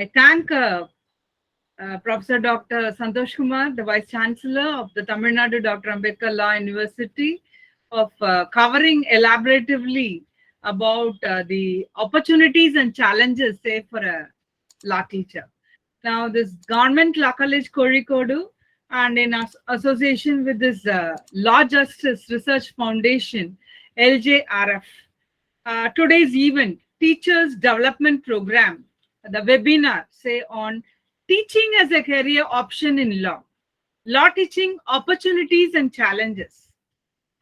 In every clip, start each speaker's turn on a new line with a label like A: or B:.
A: I thank Professor Dr. Santosh Kumar, the Vice Chancellor of the Tamil Nadu Dr. Ambedkar Law University, of covering elaboratively about the opportunities and challenges, say, for a law teacher. Now, this Government Law College Kozhikodu, and in association with this Law Justice Research Foundation, LJRF, today's event, Teachers Development Program, the webinar, say, on teaching as a career option in law teaching opportunities and challenges.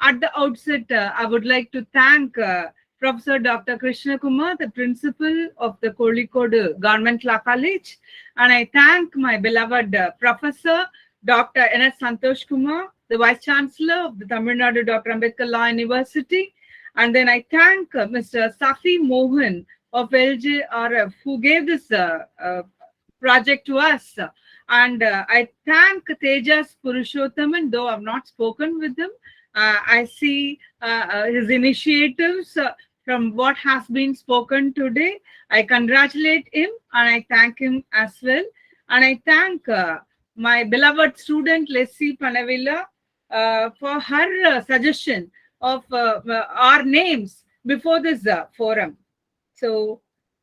A: At the outset, I would like to thank Professor Dr. Krishna Kumar, the principal of the Kozhikodu Government Law College, and I thank my beloved Professor Dr. N.S. Santosh Kumar, the Vice Chancellor of the Tamil Nadu Dr. Ambedkar Law University, and then I thank Mr. Safi Mohan of LJRF, who gave this project to us. And I thank Tejas Purushothaman, though I've not spoken with him. I see his initiatives from what has been spoken today. I congratulate him and I thank him as well. And I thank my beloved student Leslie Panavilla for her suggestion of our names before this forum. So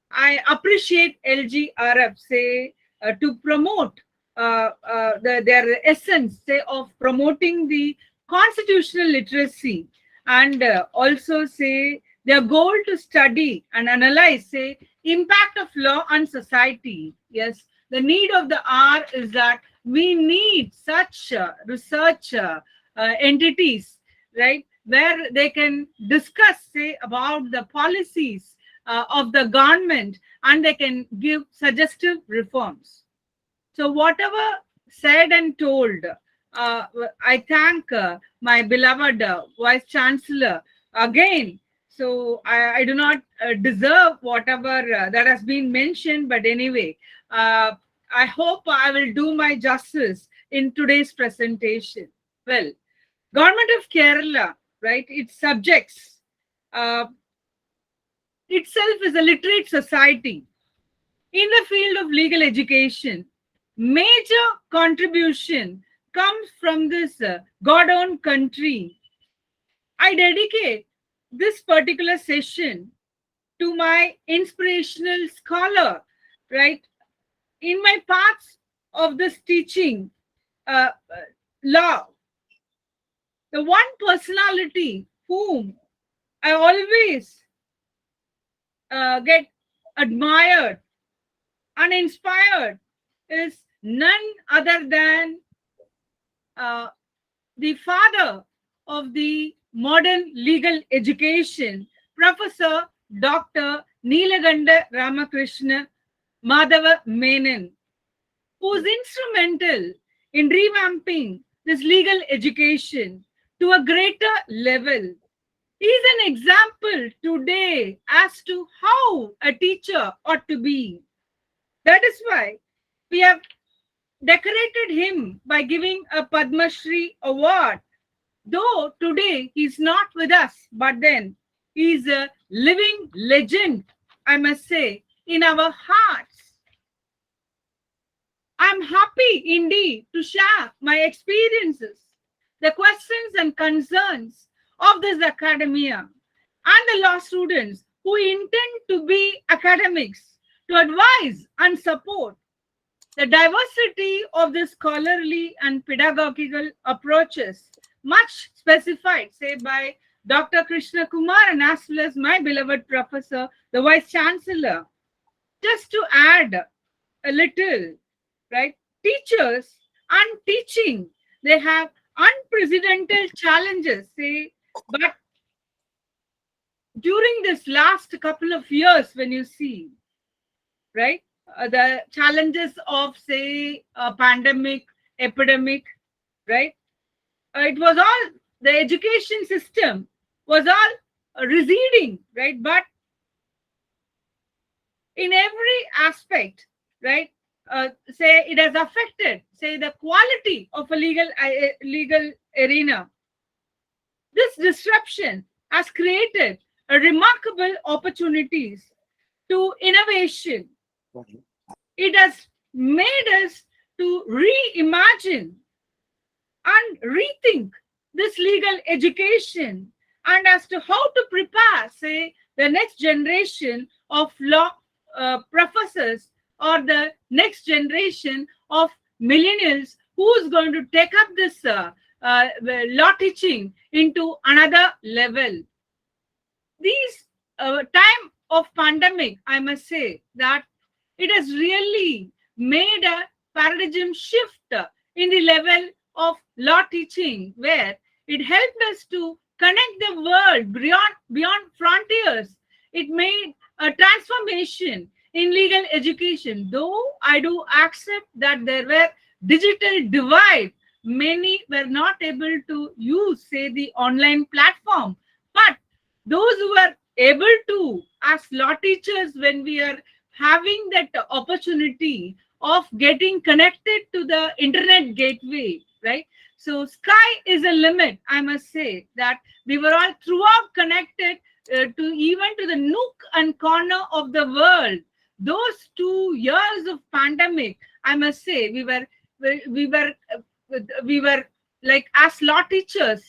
A: I appreciate LGRF, say, to promote their essence, say, of promoting the constitutional literacy, and also, say, their goal to study and analyze, say, impact of law on society. Yes, the need of the hour is that we need such research entities, right, where they can discuss, say, about the policies of the government, and they can give suggestive reforms. So whatever said and told, I thank my beloved Vice Chancellor again. So I do not deserve whatever that has been mentioned, but anyway, I hope I will do my justice in today's presentation. Well, Government of Kerala, right, its subjects itself is a literate society. In the field of legal education, major contribution comes from this God-owned country. I dedicate this particular session to my inspirational scholar, right? In my paths of this teaching law, the one personality whom I always get admired and inspired is none other than the father of the modern legal education, Professor Dr. Neelaganda Ramakrishna Madhava Menon, who is instrumental in revamping this legal education to a greater level. He is an example today as to how a teacher ought to be. That is why we have decorated him by giving a Padma Shri award. Though today he's not with us, but then he's a living legend, I must say, in our hearts. I'm happy indeed to share my experiences, the questions and concerns of this academia and the law students who intend to be academics, to advise and support the diversity of the scholarly and pedagogical approaches, much specified, say, by Dr. Krishna Kumar and as well as my beloved professor, the Vice Chancellor. Just to add a little, right, teachers and teaching, they have unprecedented challenges, say, but during this last couple of years, when you see, right, the challenges of, say, a pandemic, epidemic, right, it was all, the education system was all receding, right, but in every aspect, right, say, it has affected, say, the quality of a legal arena. This disruption has created a remarkable opportunities to innovation. it has made us to reimagine and rethink this legal education and as to how to prepare, say, the next generation of law professors or the next generation of millennials who is going to take up this law teaching into another level. These time of pandemic, I must say that it has really made a paradigm shift in the level of law teaching, where it helped us to connect the world beyond frontiers. It made a transformation in legal education. Though I do accept that there were digital divide, many were not able to use, say, the online platform. But those who were able to, as law teachers, when we are having that opportunity of getting connected to the internet gateway, right? So sky is a limit. I must say that we were all throughout connected to even to the nook and corner of the world. Those 2 years of pandemic, I must say, we were we were like, as law teachers,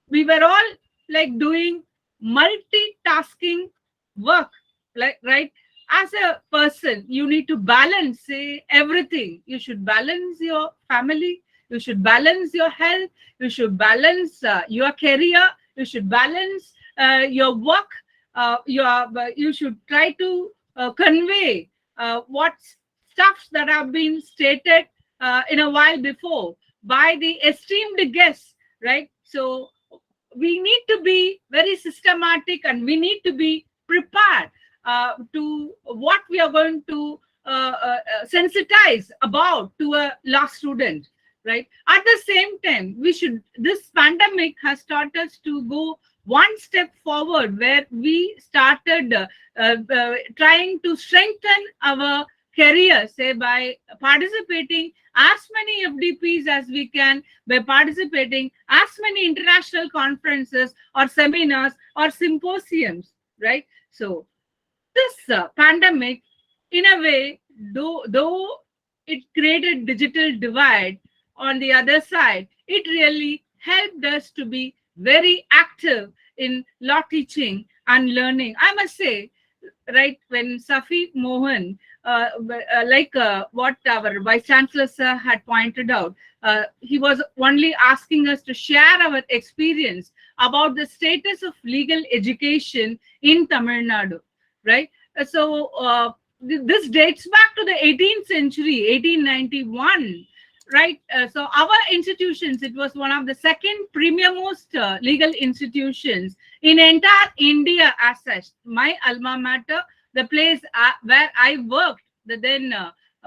A: we were all like doing multitasking work, like, right? As a person, you need to balance, say, everything. You should balance your family, you should balance your health, you should balance your career, you should balance your work, you should try to convey what stuffs that have been stated in a while before by the esteemed guests, right? So we need to be very systematic and we need to be prepared to what we are going to sensitize about to a law student, right? At the same time, this pandemic has taught us to go one step forward, where we started trying to strengthen our career, say, by participating as many FDPs as we can, by participating as many international conferences or seminars or symposiums, right? So this pandemic, in a way, though it created digital divide, on the other side, it really helped us to be very active in law teaching and learning. I must say, right, when Safi Mohan, what our Vice Chancellor sir had pointed out, he was only asking us to share our experience about the status of legal education in Tamil Nadu, right? So this dates back to the 18th century, 1891. Right. So our institutions, it was one of the second premiermost legal institutions in entire India as such. My alma mater, the place where I worked, the then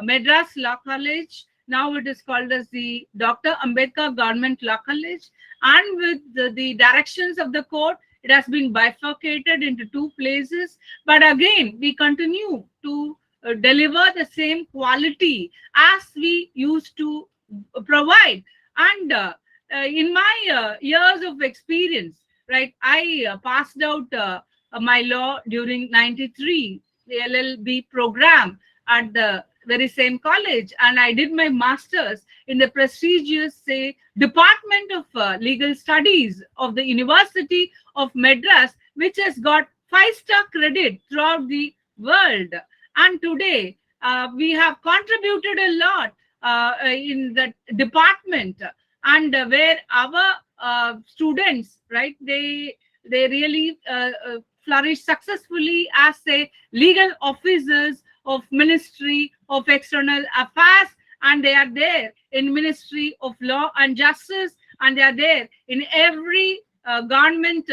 A: Madras Law College, now it is called as the Dr. Ambedkar Government Law College. And with the directions of the court, it has been bifurcated into 2 places. But again, we continue to deliver the same quality as we used to provide. And in my years of experience, right, I passed out my law during 93, the LLB program at the very same college, and I did my master's in the prestigious, say, Department of Legal Studies of the University of Madras, which has got 5-star credit throughout the world. And today we have contributed a lot in that department, and where our students, right, they really flourish successfully as, say, legal officers of Ministry of External Affairs, and they are there in Ministry of Law and Justice, and they are there in every government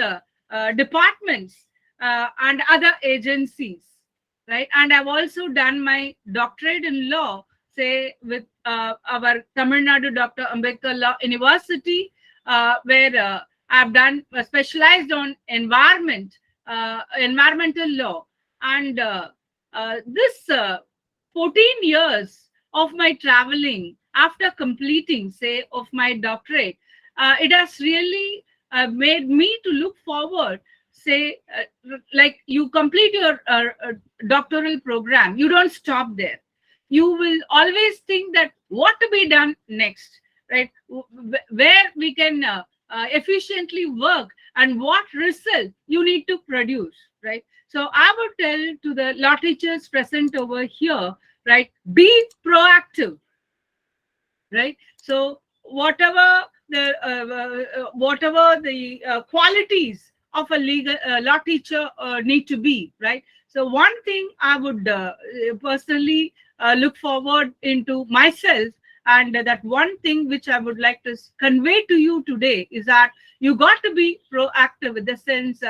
A: departments and other agencies, right? And I've also done my doctorate in law, say, with our Tamil Nadu Dr. Ambedkar Law University, where I've done specialized on environmental law. And this 14 years of my traveling after completing, say, of my doctorate, it has really made me to look forward, say, like, you complete your doctoral program, you don't stop there. you will always think that what to be done next, right? Where we can efficiently work and what result you need to produce, right? So I would tell to the law teachers present over here, right, be proactive, right? So whatever the qualities of a legal law teacher need to be, right? So one thing I would personally look forward into myself, and that one thing which I would like to convey to you today is that you got to be proactive in the sense,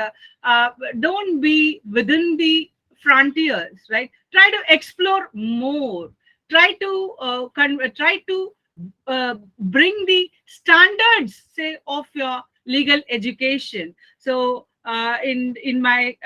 A: don't be within the frontiers, right? Try to explore more, try to bring the standards, say, of your legal education. So in my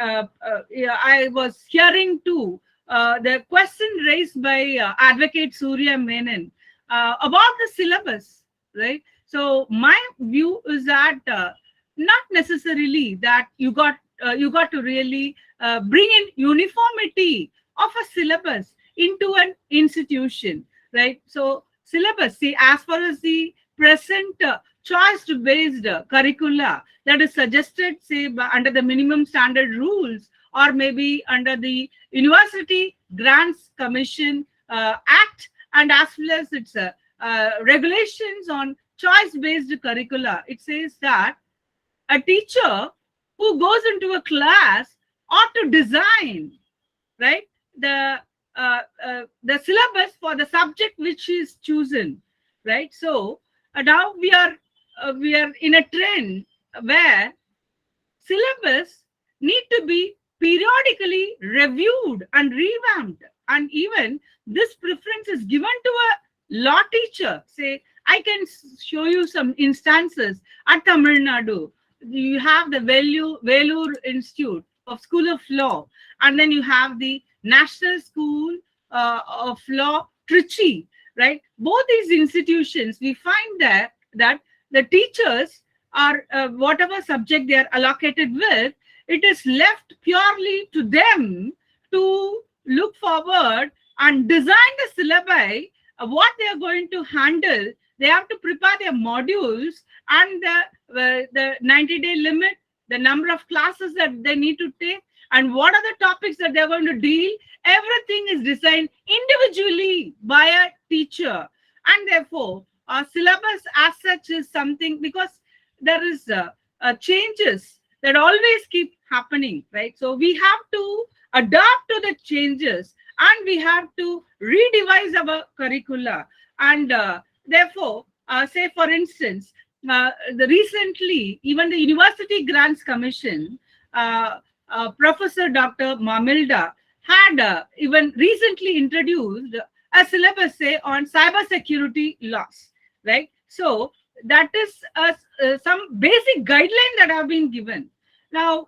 A: yeah, I was hearing too the question raised by advocate Surya Menon about the syllabus, right? So my view is that not necessarily that you got to really bring in uniformity of a syllabus into an institution, right? So syllabus, see, as far as the present choice based curricula that is suggested, say, under the minimum standard rules, or maybe under the University Grants Commission Act, and as well as its regulations on choice based curricula, it says that a teacher who goes into a class ought to design, right, the syllabus for the subject which is chosen, right? So now we are in a trend where syllabus need to be periodically reviewed and revamped, and even this preference is given to a law teacher. Say, I can show you some instances at Tamil Nadu. You have the Velur Institute of School of Law, and then you have the National School of Law, Trichy, right? Both these institutions, we find there that the teachers are whatever subject they are allocated with, it is left purely to them to look forward and design the syllabi, what they are going to handle. They have to prepare their modules and the 90-day limit, the number of classes that they need to take, and what are the topics that they're going to deal. Everything is designed individually by a teacher, and therefore syllabus as such is something, because there is changes that always keep happening, right? So we have to adapt to the changes, and we have to redevise our curricula. And therefore, say for instance, recently, even the University Grants Commission, Professor Dr. Mamilda had even recently introduced a syllabus, say, on cybersecurity laws, right? So that is some basic guidelines that have been given. Now,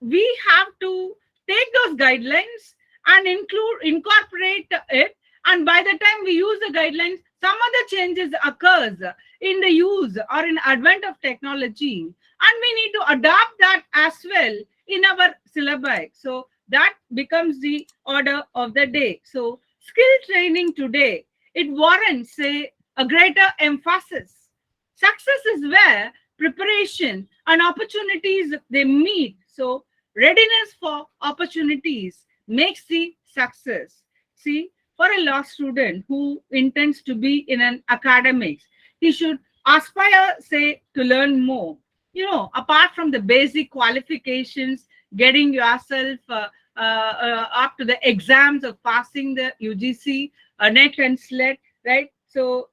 A: we have to take those guidelines and incorporate it, and by the time we use the guidelines, some other changes occurs in the use or in advent of technology, and we need to adapt that as well in our syllabi. So that becomes the order of the day. So skill training today, it warrants, say, a greater emphasis. Success is where preparation and opportunities they meet. So readiness for opportunities makes the success. See, for a law student who intends to be in an academics, he should aspire, say, to learn more. You know, apart from the basic qualifications, getting yourself up to the exams of passing the UGC, NET and SLET, right? So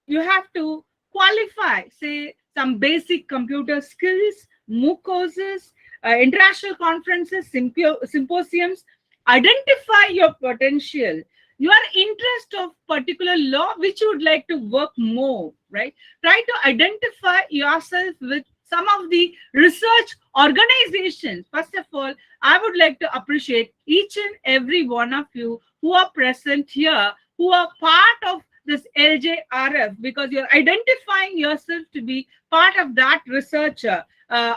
A: you have to qualify, say, some basic computer skills, MOOC courses, international conferences, symposiums. Identify your potential, your interest of particular law which you would like to work more, right? Try to identify yourself with some of the research organizations. First of all, I would like to appreciate each and every one of you who are present here, who are part of this LJRF, because you're identifying yourself to be part of that research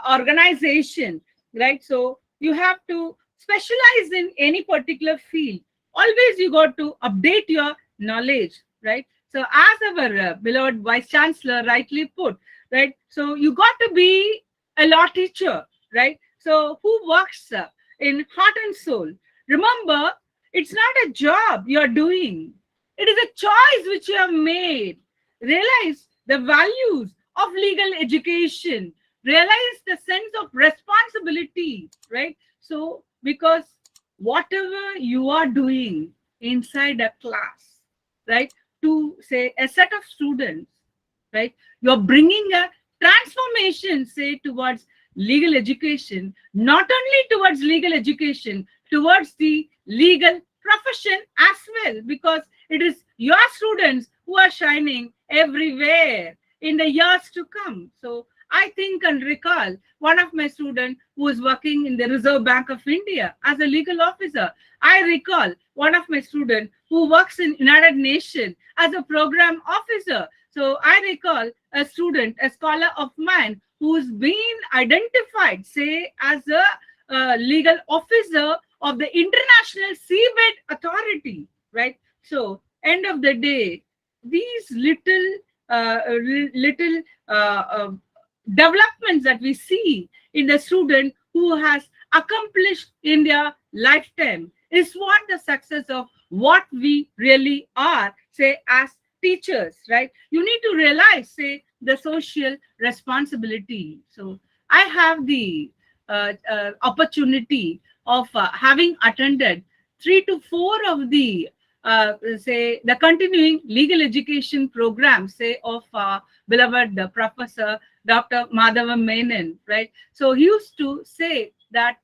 A: organization, right? So you have to specialize in any particular field, always you got to update your knowledge, right? So as our beloved Vice Chancellor rightly put, right? So you got to be a law teacher, right? So who works in heart and soul. Remember, it's not a job you're doing. It is a choice which you have made. Realize the values of legal education. Realize the sense of responsibility, right? So, because whatever you are doing inside a class, right, to say a set of students, right, you're bringing a transformation, say, towards legal education, not only towards legal education, towards the legal profession as well, because it is your students who are shining everywhere in the years to come. So I think and recall one of my students who was working in the Reserve Bank of India as a legal officer. I recall one of my students who works in United Nations as a program officer. So I recall a student, a scholar of mine, who's been identified, say, as a legal officer of the International Seabed Authority, right? So, end of the day, these little developments that we see in the student who has accomplished in their lifetime is what the success of what we really are, say, as teachers, right? You need to realize, say, the social responsibility. So I have the opportunity of having attended 3 to 4 of the say the continuing legal education program, say, of beloved Professor Dr. Madhava Menon, right? So he used to say that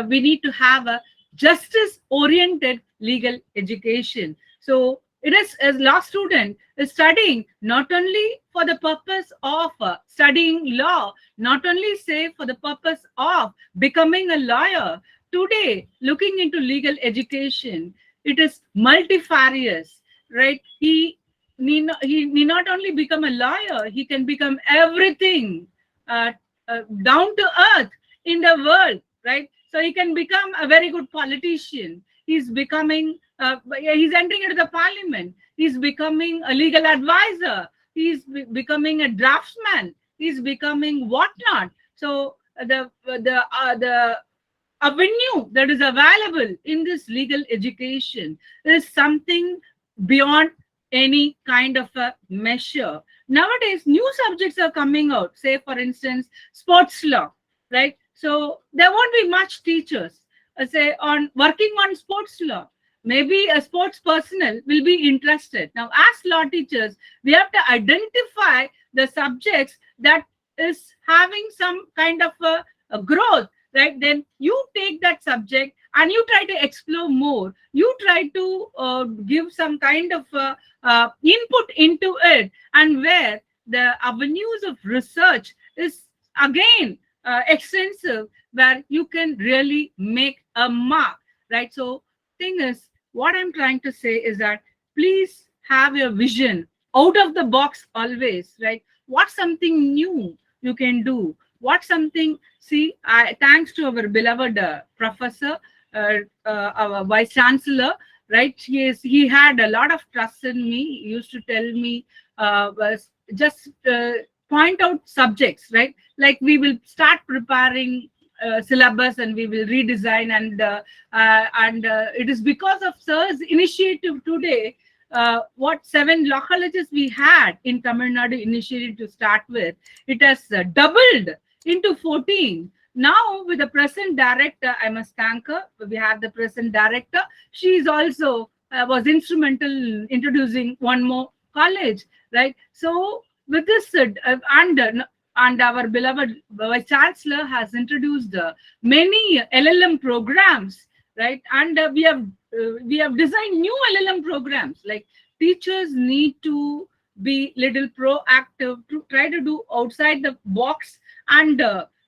A: we need to have a justice-oriented legal education. So it is, as law student is studying not only for the purpose of studying law, not only say for the purpose of becoming a lawyer. Today, looking into legal education, it is multifarious, right? He need not only become a lawyer, he can become everything down to earth in the world, right? So he can become a very good politician. He's becoming, he's entering into the parliament. He's becoming a legal advisor. He's becoming a draftsman. He's becoming whatnot. So the avenue that is available in this legal education is something beyond any kind of a measure. Nowadays, new subjects are coming out, say, for instance, sports law, right? So there won't be much teachers, say, on working on sports law. Maybe a sports personnel will be interested. Now, as law teachers, we have to identify the subjects that is having some kind of a growth, right? Then you take that subject and you try to explore more. You try to give some kind of input into it, and where the avenues of research is again extensive, where you can really make a mark, right? So thing is, what I'm trying to say is that please have your vision out of the box always, right? What's something new you can do? What's something, see, thanks to our beloved professor, our vice chancellor, right? He had a lot of trust in me. He used to tell me, just point out subjects, right? Like we will start preparing syllabus and we will redesign, and it is because of sir's initiative today. What 7 law colleges we had in Tamil Nadu initially to start with, it has doubled into 14. Now with the present director, I must thank her. We have the present director. She is also was instrumental in introducing one more college, right? So with this and our beloved Vice Chancellor has introduced many LLM programs, right? And we have designed new LLM programs. Like teachers need to be little proactive to try to do outside the box, and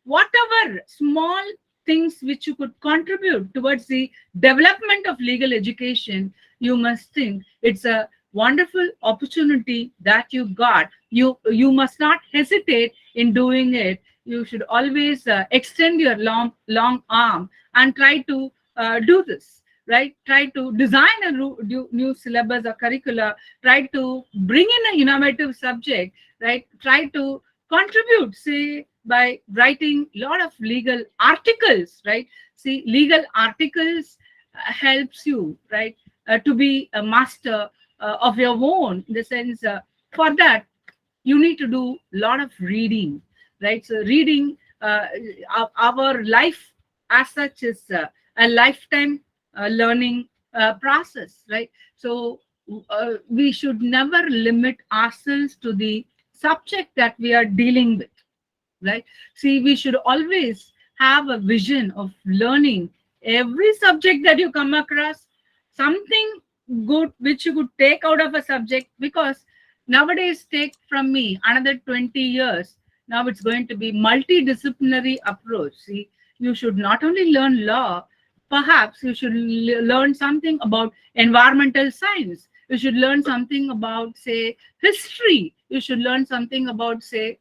A: whatever small things which you could contribute towards the development of legal education, you must think it's a wonderful opportunity that you got. You must not hesitate in doing it. You should always extend your long arm and try to do this, right? Try to design a new syllabus or curricula, try to bring in an innovative subject, right? Try to contribute, say, by writing a lot of legal articles, right? See, legal articles helps you, right, to be a master of your own, in the sense, for that, you need to do a lot of reading, right? So reading, our life as such is a lifetime learning process, right? So we should never limit ourselves to the subject that we are dealing with, right? See, we should always have a vision of learning every subject that you come across, something good which you could take out of a subject, because nowadays, take from me another 20 years, now it's going to be multidisciplinary approach. See, you should not only learn law, perhaps you should learn something about environmental science, you should learn something about, say, history, you should learn something about, say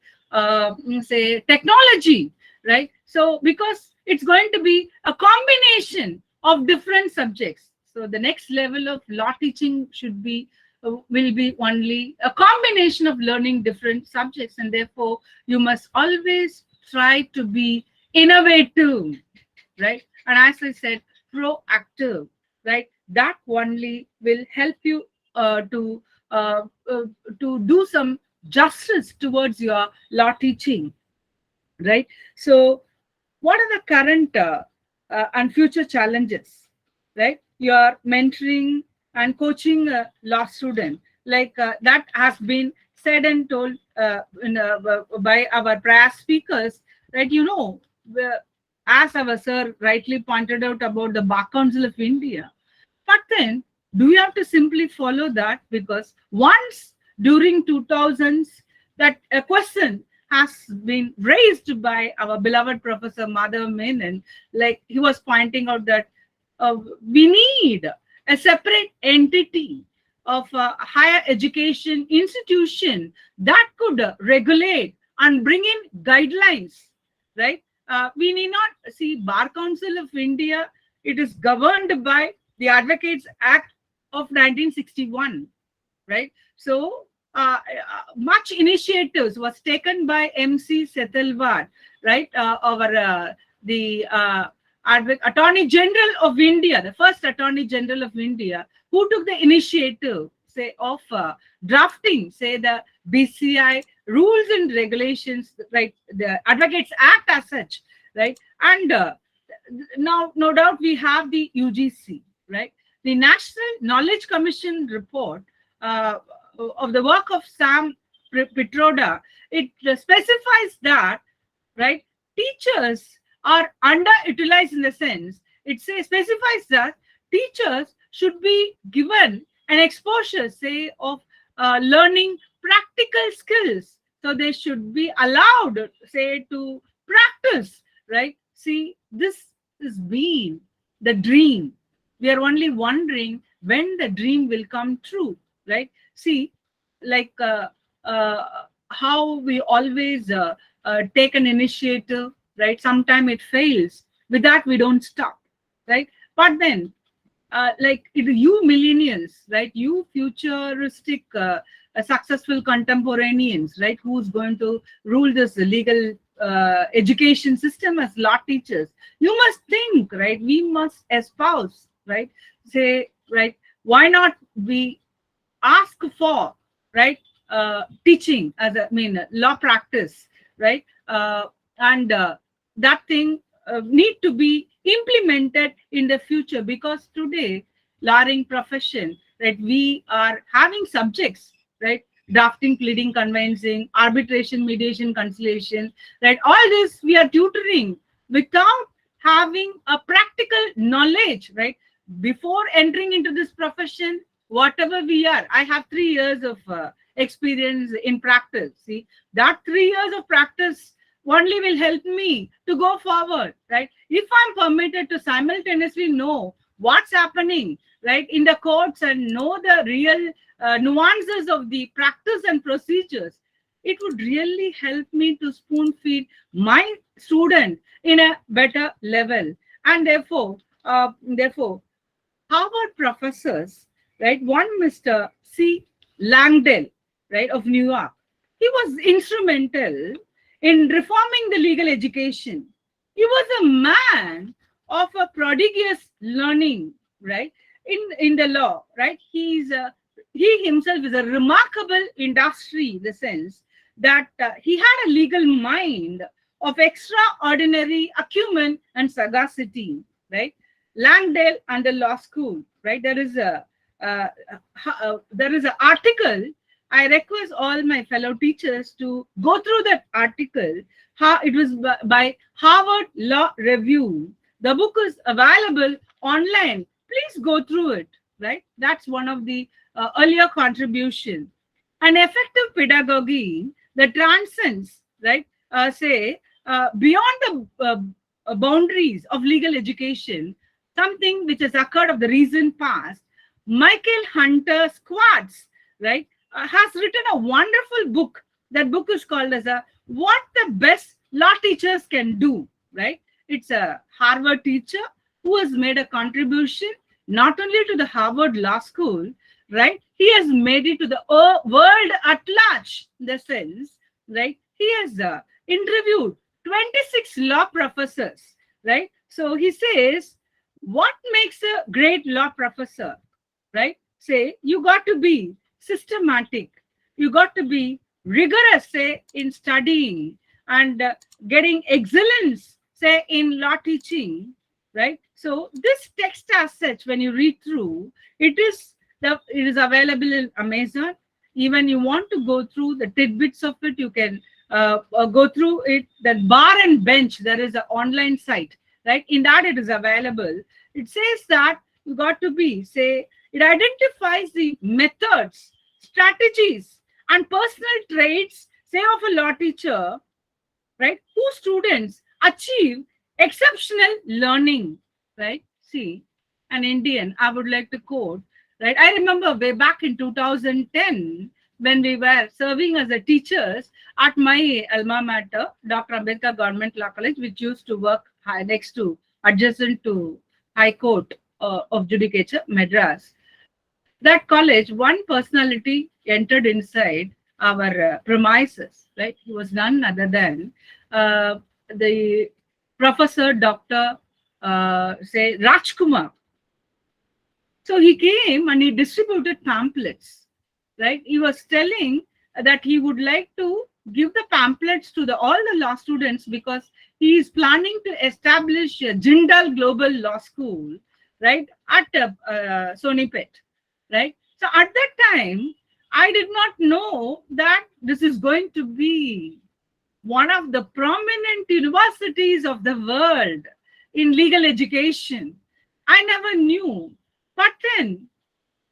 A: technology, right? So because it's going to be a combination of different subjects, so the next level of law teaching should be, will be only a combination of learning different subjects, and therefore you must always try to be innovative, right? And as I said, proactive, right? That only will help you uh, uh, to do some justice towards your law teaching, right? So what are the current and future challenges, right? You are mentoring and coaching a law student, like that has been said and told by our prior speakers, right? As our sir rightly pointed out about the Bar Council of India, but then, do you have to simply follow that? Because once during 2000s, that a question has been raised by our beloved Professor Madhav Menon, like he was pointing out that we need a separate entity of a higher education institution that could regulate and bring in guidelines, right? We need not see Bar Council of India. It is governed by the Advocates Act of 1961, right? So much initiatives was taken by MC Setalvad, right? The Attorney General of India, the first Attorney General of India, who took the initiative, say, of drafting, say, the BCI rules and regulations, right? The Advocates Act as such, right? And now, no doubt, we have the UGC, right? The National Knowledge Commission report of the work of Sam Pitroda, it specifies that, right, teachers are underutilized, in the sense, it specifies that teachers should be given an exposure, say, of learning practical skills. So they should be allowed, say, to practice, right? See, this is being the dream. We are only wondering when the dream will come true, right? See, like how we always take an initiative, right? Sometime it fails. With that, we don't stop, right? But then, you millennials, right? You futuristic, successful contemporaneans, right? Who's going to rule this legal education system as law teachers? You must think, right? We must espouse, right? Say, right? Why not we ask for, right, teaching as law practice, right? And that thing need to be implemented in the future, because today, lawyering profession, right, we are having subjects, right? Drafting, pleading, conveyancing, arbitration, mediation, conciliation, right? All this we are tutoring without having a practical knowledge, right? Before entering into this profession, whatever we are, I have 3 years of experience in practice. See, that 3 years of practice only will help me to go forward, right? If I'm permitted to simultaneously know what's happening, right, in the courts, and know the real nuances of the practice and procedures, it would really help me to spoon feed my student in a better level. And therefore, Harvard professors, right? One Mr. C. Langdale, right, of New York. He was instrumental in reforming the legal education. He was a man of a prodigious learning, right, in the law, right? He himself is a remarkable industry in the sense that he had a legal mind of extraordinary acumen and sagacity, right? Langdale and the law school, right? Uh, there is an article. I request all my fellow teachers to go through that article. It was by Harvard Law Review. The book is available online. Please go through it, right? That's one of the earlier contribution. An effective pedagogy that transcends, right, beyond the boundaries of legal education, something which has occurred of the recent past. Michael Hunter Squads, right, has written a wonderful book. That book is called as What the Best Law Teachers Can Do, right? It's a Harvard teacher who has made a contribution not only to the Harvard Law School, right? He has made it to the world at large, in the sense, right? He has interviewed 26 law professors, right? So he says, what makes a great law professor, right? Say, you got to be systematic. You got to be rigorous, say, in studying and getting excellence, say, in law teaching, right? So this text as such, when you read through, it is available in Amazon. Even you want to go through the tidbits of it, you can go through it. That Bar and Bench, there is an online site, right? In that it is available. It says that you got to be, say, it identifies the methods, strategies, and personal traits, say, of a law teacher, right, whose students achieve exceptional learning, right? See, an Indian, I would like to quote, right? I remember way back in 2010, when we were serving as a teachers at my alma mater, Dr. Ambedkar Government Law College, which used to work next to, adjacent to High Court of Judicature, Madras. That college, one personality entered inside our premises, right? He was none other than the Professor Dr. Say Rajkumar. So he came and he distributed pamphlets, right? He was telling that he would like to give the pamphlets to all the law students because he is planning to establish a Jindal Global Law School, right, at Sonipet, right? So at that time, I did not know that this is going to be one of the prominent universities of the world in legal education. I never knew. But then,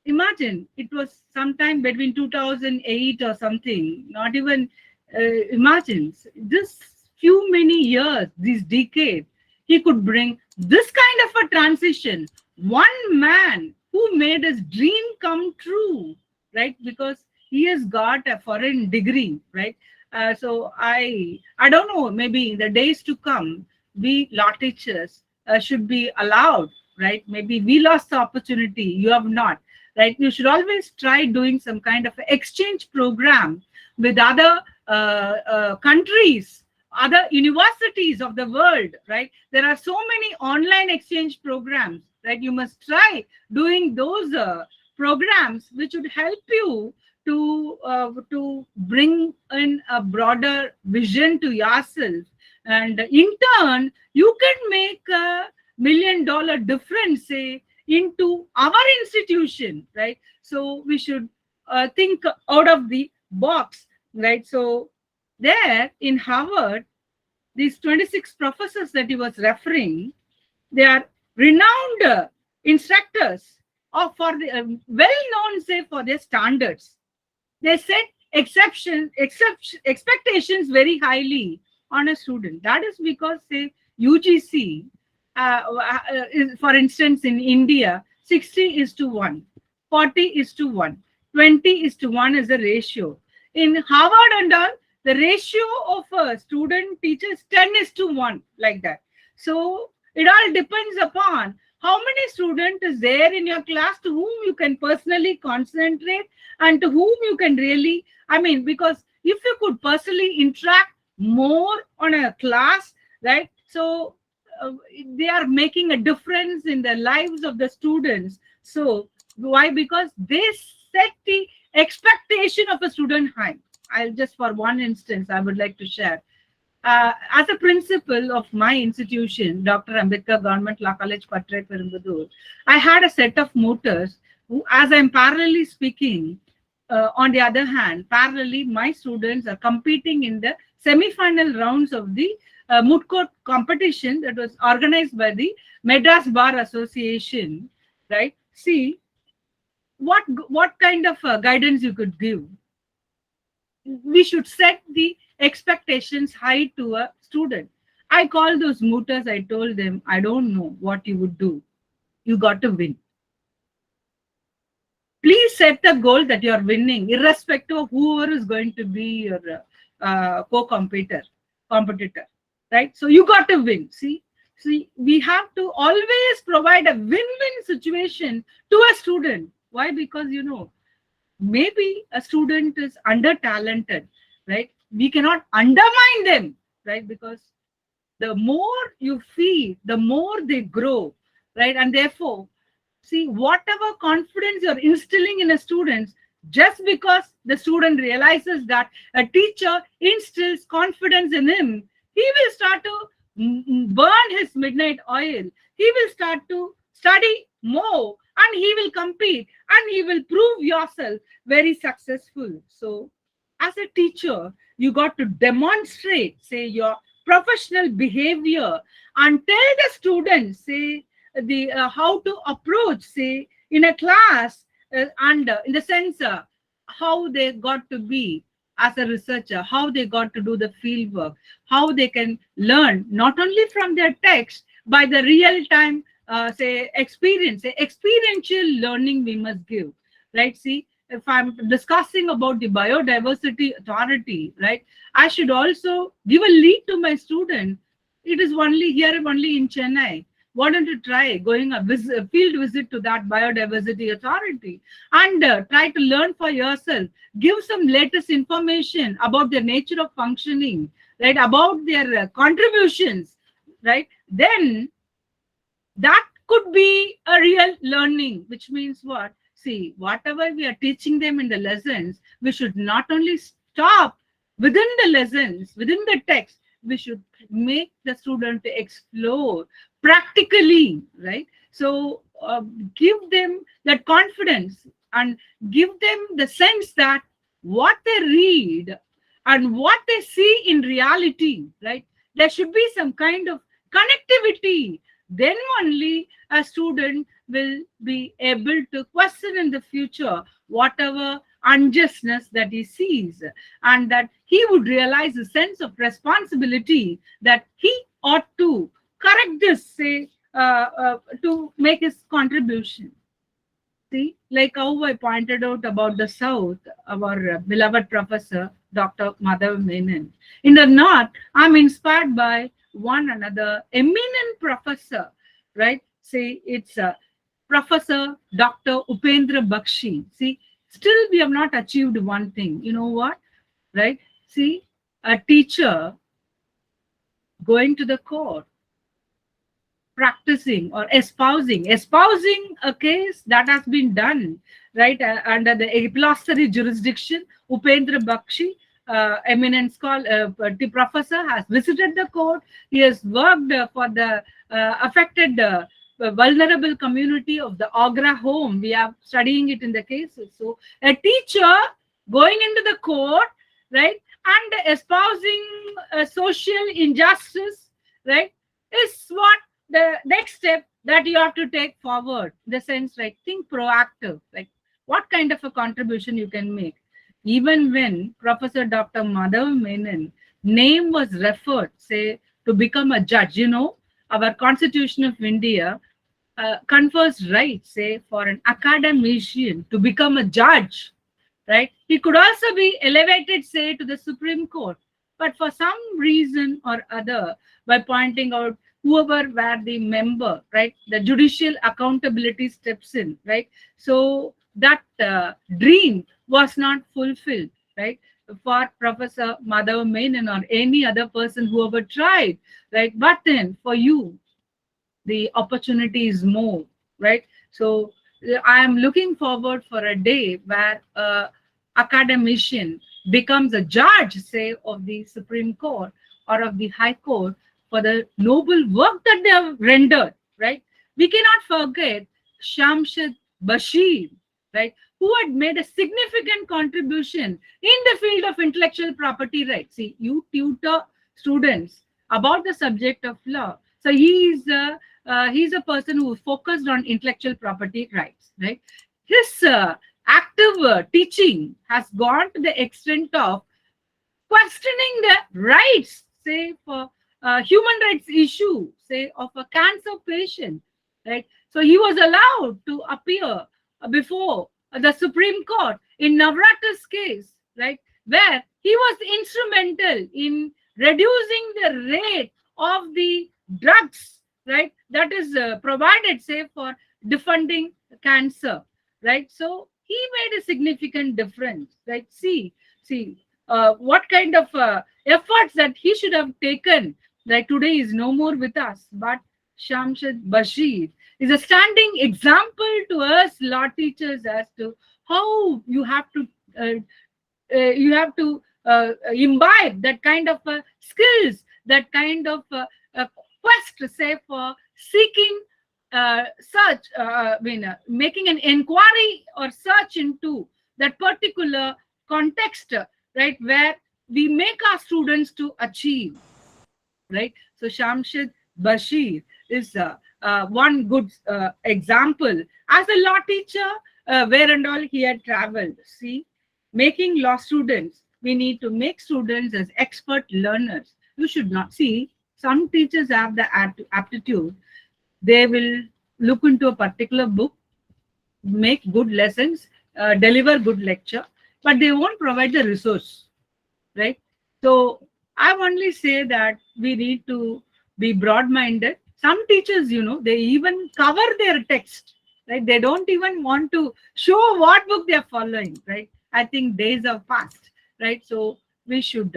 A: imagine, it was sometime between 2008 or something, not even imagine, this few many years, this decade, he could bring this kind of a transition. One man who made his dream come true, right? Because he has got a foreign degree, right? So I don't know, maybe in the days to come, we law teachers should be allowed, right? Maybe we lost the opportunity, you have not, right? You should always try doing some kind of exchange program with other countries, other universities of the world, right? There are so many online exchange programs, right? You must try doing those programs which would help you to bring in a broader vision to yourself, and in turn you can make a $1 million difference, say, into our institution, right? So we should think out of the box, right? So there in Harvard, these 26 professors that he was referring, they are renowned instructors or for the well known, say, for their standards. They set expectations very highly on a student. That is because, say, UGC, for instance, in India, 60:1, 40:1, 20:1 is the ratio. In Harvard and all, the ratio of a student teachers 10:1, like that. So it all depends upon How many students is there in your class to whom you can personally concentrate and to whom you can really, I mean, because if you could personally interact more on a class, right? So they are making a difference in the lives of the students. So why? Because they set the expectation of a student high. I'll just, for one instance, I would like to share. As a principal of my institution, Dr. Ambedkar Government Law College, Patrak, Perumbudur, I had a set of motors who, as I'm parallelly speaking, on the other hand, parallelly, my students are competing in the semi-final rounds of the moot court competition that was organized by the Madras Bar Association, right? See, what kind of guidance you could give. We should set the expectations high to a student. I called those mooters. I told them, I don't know what you would do. You got to win. Please set the goal that you are winning, irrespective of whoever is going to be your competitor, right? So you got to win. See, we have to always provide a win-win situation to a student. Why? Because maybe a student is under talented, right? We cannot undermine them, right? Because the more you feed, the more they grow, right? And therefore, see, whatever confidence you're instilling in a student, just because the student realizes that a teacher instills confidence in him, he will start to burn his midnight oil. He will start to study more, and he will compete, and he will prove yourself very successful. So as a teacher, you got to demonstrate, say, your professional behavior, and tell the students, say, the how to approach, say, in a class, and in the sense how they got to be as a researcher, how they got to do the field work, how they can learn not only from their text, by the real time say experience, say experiential learning we must give, right? See, if I'm discussing about the biodiversity authority, right, I should also give a lead to my student. It is only here, only in Chennai. Why don't you try going a field visit to that biodiversity authority and try to learn for yourself, give some latest information about their nature of functioning, right, about their contributions, right? Then that could be a real learning, which means what? See, whatever we are teaching them in the lessons, we should not only stop within the lessons, within the text, we should make the student to explore practically, right? So give them that confidence and give them the sense that what they read and what they see in reality, right? There should be some kind of connectivity. Then only a student will be able to question in the future whatever unjustness that he sees, and that he would realize a sense of responsibility that he ought to correct this, say, to make his contribution. See, like how I pointed out about the South, our beloved professor, Dr. Madhav Menon. In the North, I'm inspired by one another eminent professor, right? Say it's Professor Dr. Upendra Bakshi. See, still we have not achieved one thing. You know what? Right? See, a teacher going to the court, practicing or espousing a case that has been done, right, under the apostolic jurisdiction. Upendra Bakshi, eminent scholar, the professor, has visited the court. He has worked for the affected vulnerable community of the Agra home. We are studying it in the cases. So a teacher going into the court, right, and espousing social injustice, right, is what the next step that you have to take forward. In the sense, right, think proactive, like what kind of a contribution you can make. Even when Professor Dr. Madhav Menon name was referred, say, to become a judge, our Constitution of India confers rights, say, for an academician to become a judge, right? He could also be elevated, say, to the Supreme Court. But for some reason or other, by pointing out whoever were the member, right? The judicial accountability steps in, right? So that dream was not fulfilled, right? For Professor Madhav Menon or any other person who ever tried, right? But then for you, the opportunity is more, right? So I am looking forward for a day where a academician becomes a judge, say, of the Supreme Court or of the High Court for the noble work that they have rendered, right? We cannot forget Shamshad Bashir, right, who had made a significant contribution in the field of intellectual property rights. See, you tutor students about the subject of law. So he's a person who focused on intellectual property rights, right? His active teaching has gone to the extent of questioning the rights, say, for human rights issue, say, of a cancer patient, right? So he was allowed to appear before the Supreme Court in Navrata's case, right, where he was instrumental in reducing the rate of the drugs, right, that is provided, say, for defunding cancer, right? So he made a significant difference, right? See, what kind of efforts that he should have taken. Like today is no more with us, but Shamshad Bashir is a standing example to us law teachers as to how you have to imbibe that kind of skills, that kind of quest, say, for seeking making an inquiry or search into that particular context, right, where we make our students to achieve, right? So Shamshad Bashir is one good example. As a law teacher, where and all he had traveled, see, making law students, we need to make students as expert learners. You should not see, some teachers have the aptitude. They will look into a particular book, make good lessons, deliver good lecture, but they won't provide the resource, right? So I only say that we need to be broad-minded. Some teachers, they even cover their text, right? They don't even want to show what book they're following, right? I think days have passed, right? So we should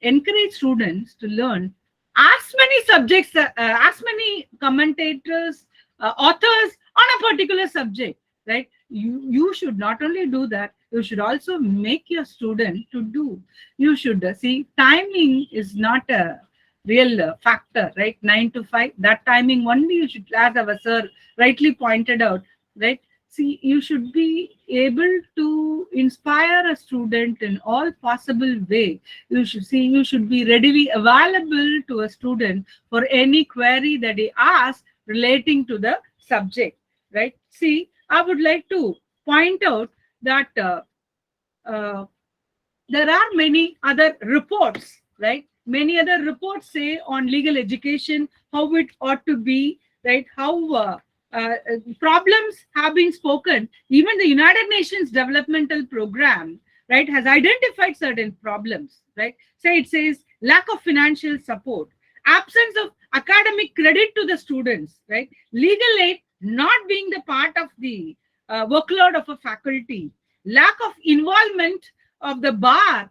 A: encourage students to learn as many subjects, as many commentators, authors on a particular subject, right? You should not only do that, you should also make your student to do. You should see, timing is not a real factor, right? 9 to 5, that timing only you should, as our sir rightly pointed out, right? See, you should be able to inspire a student in all possible way. You should be readily available to a student for any query that he asks relating to the subject, right? See, I would like to point out that there are many other reports, right? Many other reports say on legal education, how it ought to be, right? How problems have been spoken. Even the United Nations Developmental Program, right, has identified certain problems, right? Say it says lack of financial support, absence of academic credit to the students, right? Legal aid not being the part of the workload of a faculty, lack of involvement of the bar.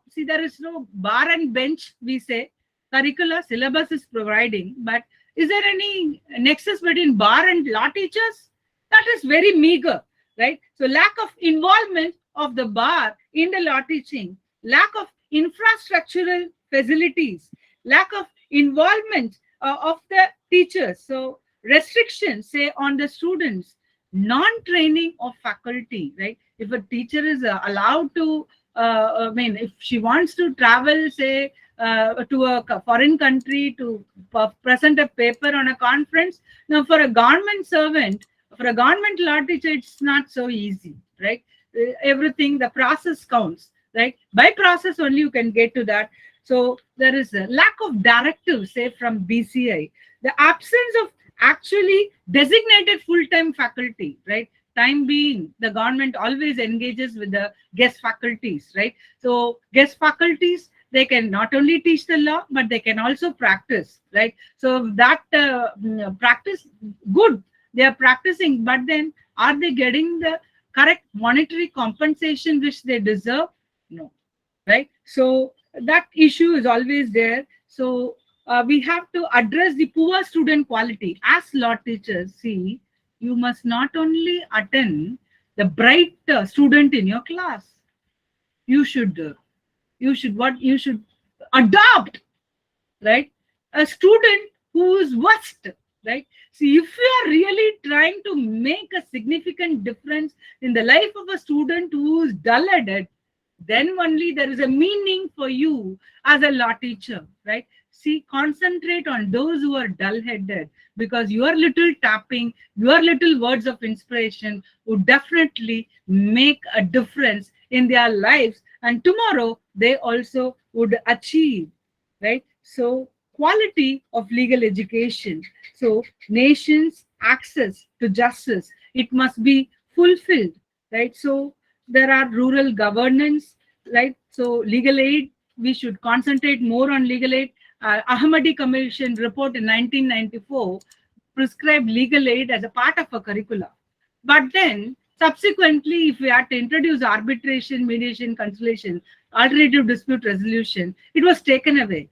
A: See, there is no bar and bench, we say. Curricula syllabus is providing, but is there any nexus between bar and law teachers? That is very meager, right? So lack of involvement of the bar in the law teaching, lack of infrastructural facilities, lack of involvement of the teachers. So restrictions, say, on the students, non-training of faculty, right? If a teacher is allowed to, if she wants to travel, say, to a foreign country to present a paper on a conference. Now, for a government servant, for a government law teacher, it's not so easy, right? Everything, the process counts, right? By process only you can get to that. So there is a lack of directive, say, from BCI. The absence of actually designated full-time faculty, right? Time being, the government always engages with the guest faculties, right? So guest faculties, they can not only teach the law, but they can also practice, right? So that practice, good, they are practicing, but then are they getting the correct monetary compensation which they deserve? No, right? So that issue is always there. So we have to address the poor student quality. As law teachers, see, you must not only attend the bright student in your class. You should adopt, right, a student who is worst, right? See, if you are really trying to make a significant difference in the life of a student who is dull-headed, then only there is a meaning for you as a law teacher, right? See, concentrate on those who are dull-headed, because your little tapping, your little words of inspiration would definitely make a difference in their lives, and tomorrow they also would achieve, right? So quality of legal education. So nations' access to justice, it must be fulfilled, right? So there are rural governance, right? So legal aid, we should concentrate more on legal aid. Ahmadi Commission report in 1994 prescribed legal aid as a part of a curricula. But then subsequently, if we had to introduce arbitration, mediation, conciliation, alternative dispute resolution, it was taken away.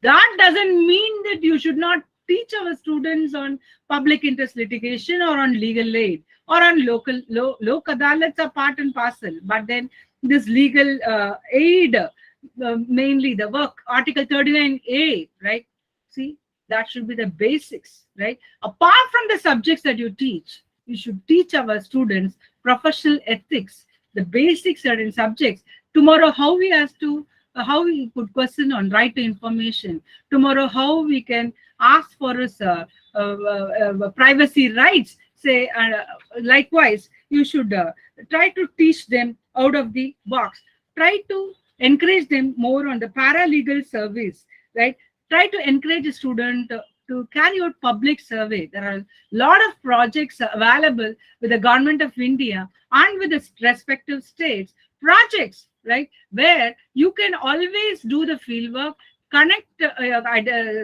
A: That doesn't mean that you should not teach our students on public interest litigation or on legal aid or on local lok adalats are part and parcel. But then this legal aid, mainly the work, Article 39A, right? See, that should be the basics, right? Apart from the subjects that you teach, you should teach our students professional ethics, the basic certain subjects. Tomorrow, how we have to, how we could question on right to information. Tomorrow, how we can ask for his privacy rights. Say, likewise, you should try to teach them out of the box. Try to encourage them more on the paralegal service, right? Try to encourage a student to carry out public survey. There are a lot of projects available with the government of India and with the respective states, projects, right, where you can always do the field work, connect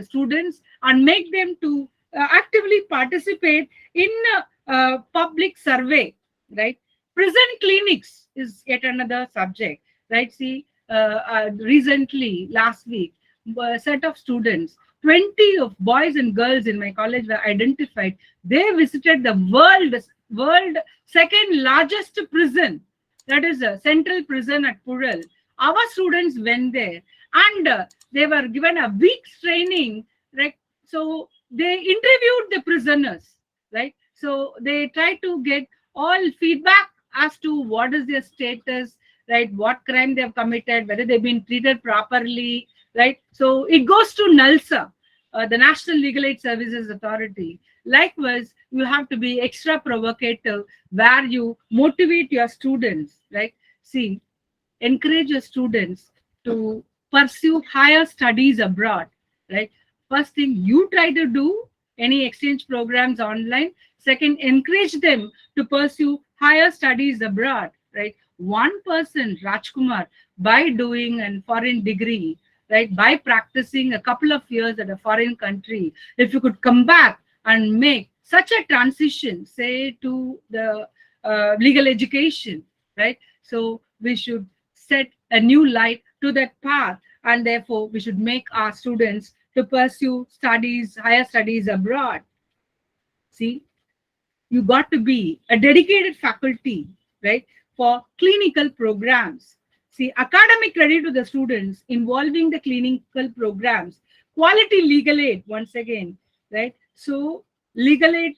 A: students and make them to actively participate in public survey, right? Prison clinics is yet another subject, right? See, recently, last week, a set of students, 20 of boys and girls in my college were identified. They visited the world second largest prison, that is a central prison at Pural. Our students went there and they were given a week's training, right? So they interviewed the prisoners, right? So they tried to get all feedback as to what is their status, right? What crime they have committed, whether they've been treated properly, right? So it goes to NALSA, the National Legal Aid Services Authority. Likewise, you have to be extra provocative where you motivate your students, right? See, encourage your students to pursue higher studies abroad, right? First thing, you try to do any exchange programs online. Second, encourage them to pursue higher studies abroad, right? One person, Rajkumar, by doing a foreign degree, right, by practicing a couple of years at a foreign country, if you could come back and make such a transition, say, to the legal education, right? So we should set a new light to that path, and therefore we should make our students to pursue studies, higher studies abroad. See, you got to be a dedicated faculty, right, for clinical programs. See, academic credit to the students involving the clinical programs, quality legal aid, once again, right? So legal aid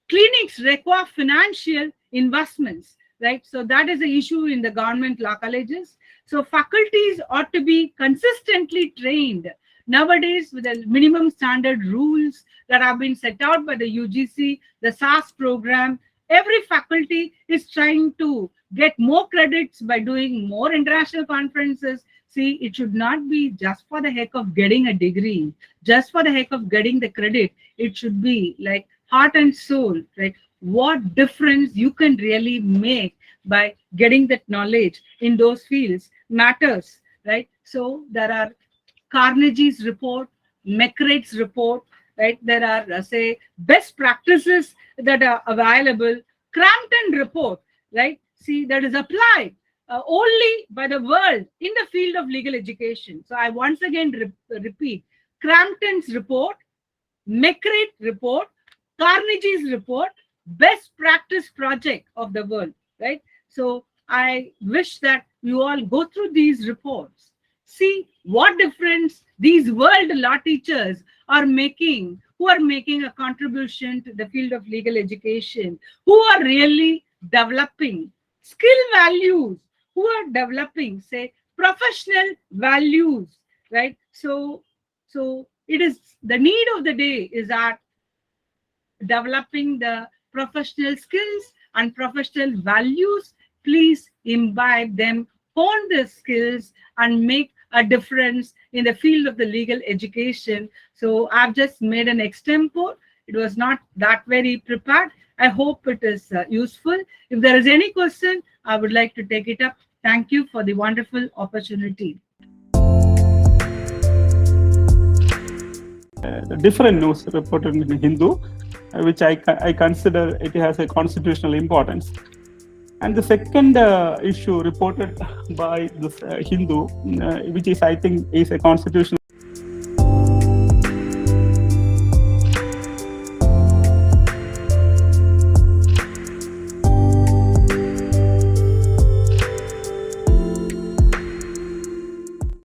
A: clinics require financial investments, right? So that is the issue in the government law colleges. So faculties ought to be consistently trained. Nowadays, with the minimum standard rules that have been set out by the UGC, the SAS program, every faculty is trying to get more credits by doing more international conferences. See, it should not be just for the heck of getting a degree, just for the heck of getting the credit. It should be like heart and soul, right? What difference you can really make by getting that knowledge in those fields matters, right? So there are Carnegie's report, McRae's report, right? There are, say, best practices that are available. Crampton report, right? See, that is applied only by the world in the field of legal education. So I once again repeat, Crampton's report, McRae report, Carnegie's report, best practice project of the world, right? So I wish that you all go through these reports, see what difference these world law teachers are making, who are making a contribution to the field of legal education, who are really developing skill values, who are developing, say, professional values, right? So it is the need of the day is that developing the professional skills and professional values. Please imbibe them, hone the skills, and make a difference in the field of the legal education. So I've just made an extempore. It was not that very prepared. I hope it is useful. If there is any question, I would like to take it up. Thank you for the wonderful opportunity.
B: Different news reported in Hindu, which I consider it has a constitutional importance. And the second issue reported by this Hindu, which is, I think, is a constitutional